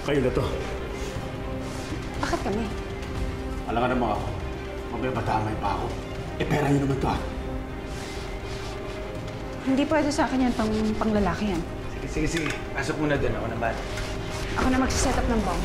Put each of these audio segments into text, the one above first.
Kayo na to. Bakit kami? Alam nga naman ako, mamaya madamay pa ako. Pera niyo naman to, ha? Hindi pwede sa akin yan, panglalaki yan. Sige. Pasok muna doon. Ako na ba? Ako na magsiset up ng bomb.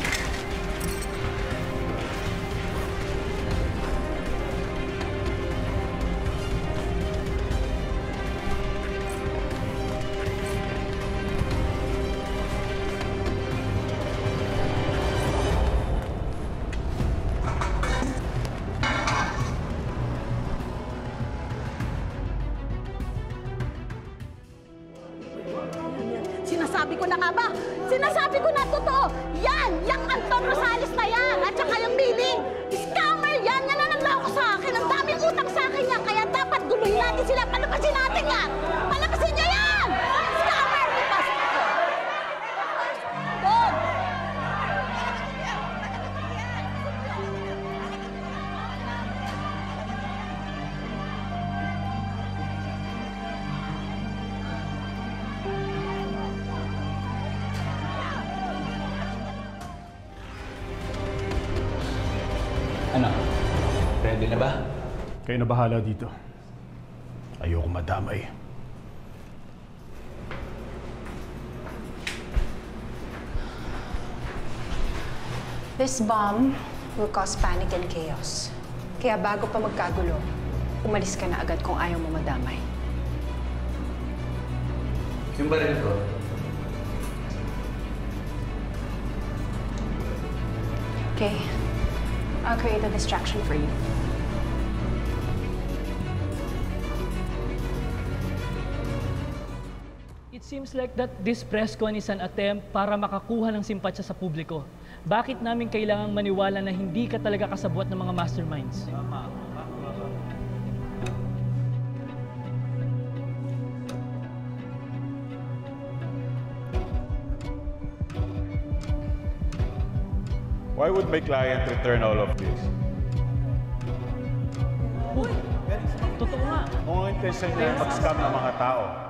Sinasabi ko na nga ba? Sinasabi ko na totoo! Yan! Yung Anton Rosales na yan! At saka yung Billy! Scammer yan! Yan ang nanloko sa akin! Ang daming utang sa akin yan! Kaya dapat guluhin natin sila! Palabasin natin yan! Palabasin niyo yan! Scammer! Ipasok ko! Doon! Ano? Ready na ba? Kayo na bahala dito. Ayoko madamay. This bomb will cause panic and chaos. Kaya bago pa magkagulo, umalis ka na agad kung ayaw mo madamay. Yung baril ko. Okay. I'll create a distraction for you. It seems like that this press con is an attempt para makakuha ng simpatsya sa publiko. Bakit namin kailangang maniwala na hindi ka talaga kasabwat ng mga masterminds? Why would my client return all of this? Uy! Totoo nga! Kung ang intention niya mag-scam ng mga tao,